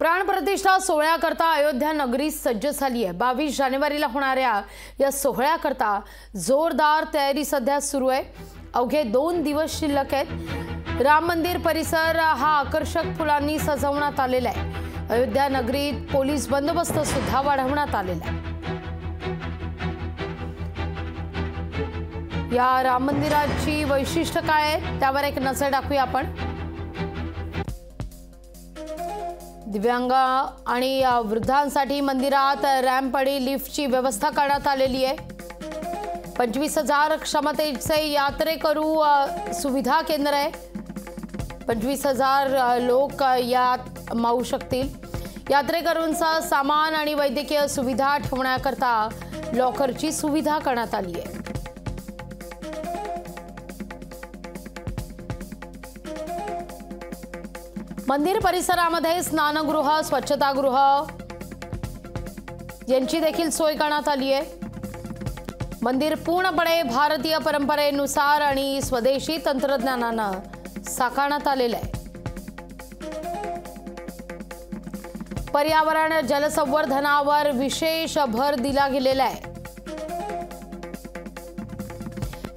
प्राणप्रतिष्ठा सोहळ्याकरता अयोध्या नगरी सज्ज झाली आहे। 22 जानेवारीला होणाऱ्या या सोहळ्याकरता जोरदार तयारी सध्या सुरू आहे। अवघे 2 दिवस शिल्लक आहेत। राम मंदिर परिसर हा आकर्षक फुलांनी सजवण्यात आलेला आहे। अयोध्या नगरीत पोलीस बंदोबस्त सुद्धा वाढवण्यात आलेला आहे। या राम मंदिराची वैशिष्ट्य काय आहे त्यावर एक नजर टाकूया आपण। दिव्यांग आणि वृद्धांसाठी मंदिरात रॅम्प आणि लिफ्टची व्यवस्था करण्यात आलेली आहे। 25,000 क्षमतेचे यात्रेकरू सुविधा केंद्र आहे। 25,000 लोक यात मावू शकतील। यात्रेकरूंचा सामान आणि वैद्यकीय सुविधा ठेवण्याकरता लॉकरची सुविधा करण्यात आली आहे। मंदिर परिसरामध्ये स्नानगृह, स्वच्छतागृह यांची देखील सोय करण्यात आली आहे। मंदिर पूर्णपणे भारतीय परंपरेनुसार आणि स्वदेशी तंत्रज्ञानाने साकारण्यात आलेले आहे। पर्यावरण जलसंवर्धनावर विशेष भर दिला गेलेला आहे।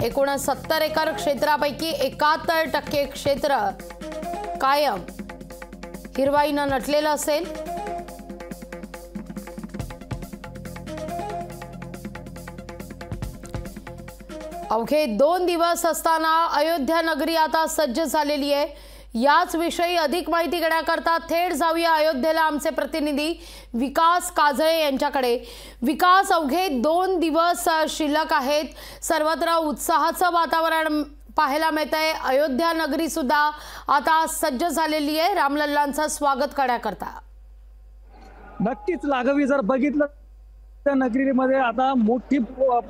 एकूण 70 एकर क्षेत्रापैकी 71% क्षेत्र कायम हिरवाईनं नटलेलं असेल। अवघे 2 दिवस असताना अयोध्या नगरी आता सज्ज झालेली आहे। याच विषयी अधिक माहिती घेण्याकरता थेट जाऊया अयोध्येला आमचे प्रतिनिधी विकास काजळे यांच्याकडे। विकास, अवघे 2 दिवस शिल्लक आहेत। सर्वत्र उत्साहाचं वातावरण पाहायला मिळतंय। अयोध्या नगरी सुद्धा आता सज्ज झालेली आहे रामलल्लांचं स्वागत करण्याकरता। नक्कीच लाघवी, जर बघितलं त्या नगरीमध्ये आता मोठी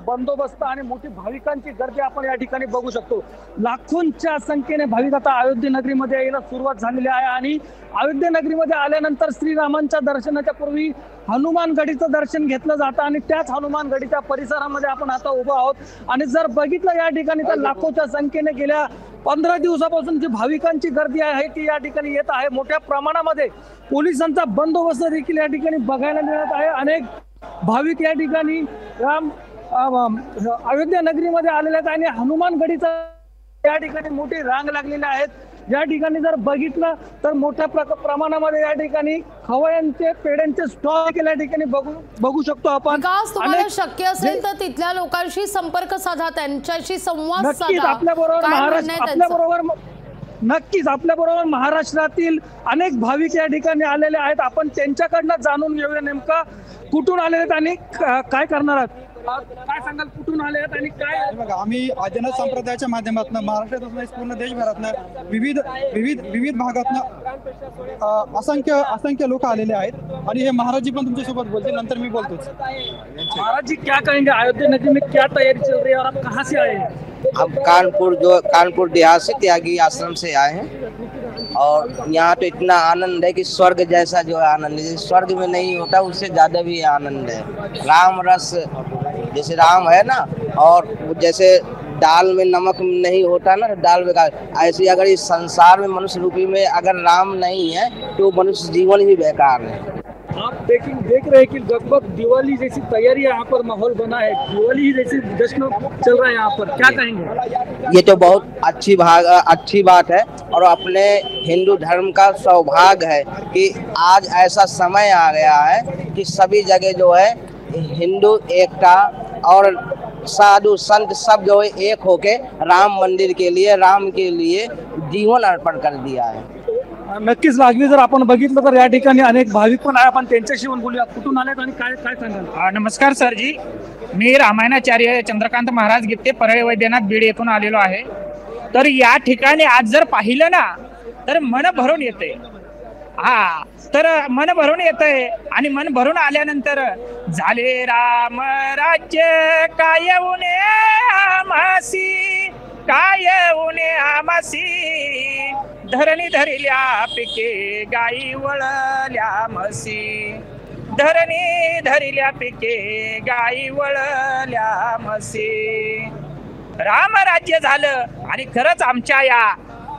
बंदोबस्त आणि मोठी भाविकांची गर्दी आपण या ठिकाणी बघू शकतो। लाखोंच्या संख्येने भाविक आता अयोध्या नगरीमध्ये यायला सुरुवात झालेली आहे आणि अयोध्या नगरीमध्ये आल्यानंतर श्रीरामांच्या दर्शनाच्या पूर्वी हनुमानगडीचं दर्शन घेतलं जातं आणि त्याच हनुमानगडीच्या परिसरामध्ये आपण आता उभं आहोत। आणि जर बघितलं या ठिकाणी तर लाखोच्या संख्येने गेल्या 15 दिवसापासून जी भाविकांची गर्दी आहे ती या ठिकाणी येत आहे। मोठ्या प्रमाणामध्ये पोलिसांचा बंदोबस्त देखील या ठिकाणी बघायला मिळत आहे। अनेक भाविक या ठिकाणी अयोध्या नगरीमध्ये आलेले आहेत आणि हनुमानगडीचा या ठिकाणी मोठी रांग लागलेली आहेत। या ठिकाणी जर बघितलं तर मोठ्या प्रमाणामध्ये या ठिकाणी खवयांचे, पेड्यांचे स्टॉल देखील या ठिकाणी बघू शकतो आपण। विकास, तुम्हाला शक्य असेल तर तिथल्या लोकांशी संपर्क साधा, त्यांच्याशी संवाद साधा। नक्कीच आपल्याबरोबर महाराष्ट्रातील अनेक भाविक या ठिकाणी आलेले आहेत। आपण त्यांच्याकडनं जाणून घेऊया नेमका कुठून आले आहेत आणि काय करणार आहात। काय सांगाल, कुठून आले आहेत आणि काय? बघा, आम्ही आदिनाथ संप्रदायाच्या माध्यमातून महाराष्ट्रातून पूर्ण देशभरातनं विविध भागातनं असंख्य लोक आलेले आहेत आणि हे महाराज पण तुमच्यासोबत बोलते, नंतर मी बोलतोच। महाराज जी क्या कहेंगे, अयोध्या नगरी में क्या तैयारी चल रही है और आप कहाँ से आए हैं? हम कानपुर देहात से त्यागी आश्रम से आए हैं और यहाँ तो इतना आनंद है कि स्वर्ग जैसा जो आनंद है, स्वर्ग में नहीं होता उससे ज्यादा भी आनंद है। राम रस, जैसे राम है ना, और जैसे दाल में नमक नहीं होता ना, दाल बेकार, ऐसे अगर इस संसार में मनुष्य रूपी में अगर राम नहीं है तो मनुष्य जीवन ही बेकार है। आप देख रहे हैं कि लगभग दिवाली जैसी तैयारी यहाँ पर माहौल बना है, दिवाली जैसी जश्न चल रहा है यहाँ पर, क्या कहेंगे? ये तो बहुत अच्छी बात है और अपने हिंदू धर्म का सौभाग्य है कि आज ऐसा समय आ गया है कि सभी जगह जो है हिंदू एकता और साधु संत सब जो है एक होके राम मंदिर के लिए, राम के लिए जीवन अर्पण कर दिया है। नक्कीच लागली, जर आपण बघितलं तर या ठिकाणी अनेक भाविक पण आहे। आपण त्यांच्याशी पण बोलूया, कुठून आलेत आणि काय सांगाल? नमस्कार सर जी, मी रामायणाचार्य चंद्रकांत महाराज गित्ते, परळी वैद्यनाथ बीड येथून आलेलो आहे। तर या ठिकाणी आज जर पाहिलं ना तर मन भरून येते। तर मन भरून येतंय आणि मन भरून आल्यानंतर झाले राम राज्य काय उने आमासी, काय उने आमासी, धरणी धरिल्या पिके गाई वळल्या म्हशी, धरणी धरिल्या पिके गाई वळल्या म्हशी। राम राज्य झालं आणि खरंच आमच्या या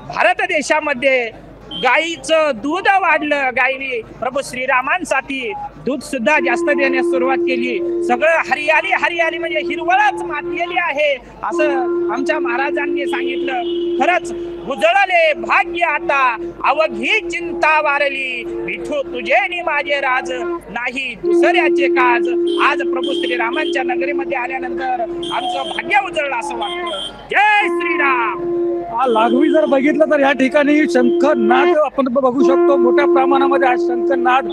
भारत देशामध्ये गाईचं दूध वाढलं, गायीने प्रभू श्रीरामांसाठी दूध सुद्धा जास्त देण्यास सुरुवात केली. सगळं हरियाली हरियाली म्हणजे हिरवळच मातलेली आहे असं आमच्या महाराजांनी सांगितलं. खरंच उजळले भाग्य आता, अवघी चिंता वारली, विठू तुझे नि माझे राज, नाही दुसऱ्याचे काज. आज प्रभू श्रीरामांच्या नगरीमध्ये आल्यानंतर आमचं भाग्य उजळलं असं वाटतं. जय श्रीराम. लागवी जर बघितलं तर या ठिकाणी शंखनाद आपण बघू शकतो. मोठ्या प्रमाणामध्ये हा शंखनाद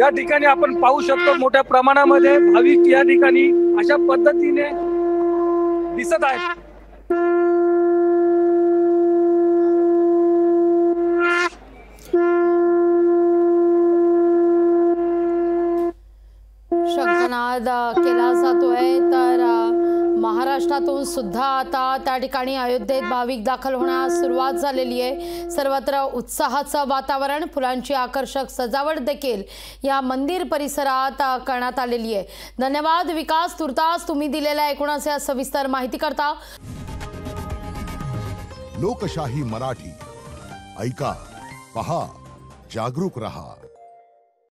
या ठिकाणी आपण पाहू शकतो. मोठ्या प्रमाणामध्ये भाविक या ठिकाणी अशा पद्धतीने दिसत आहेत. शंखनाद केला जातोय. तर महाराष्ट्रातून सुद्धा आता त्या ठिकाणी अयोध्येत भाविक दाखल होण्यास सुरुवात झालेली आहे. सर्वत्र उत्साहाचं वातावरण, फुलांची आकर्षक सजावट देखील या मंदिर परिसरात करण्यात आलेली आहे. धन्यवाद विकास. तुर्तास तुम्ही दिलेल्या एकूणच या सविस्तर माहिती करता. लोकशाही मराठी ऐका, पहा, जागरूक रहा.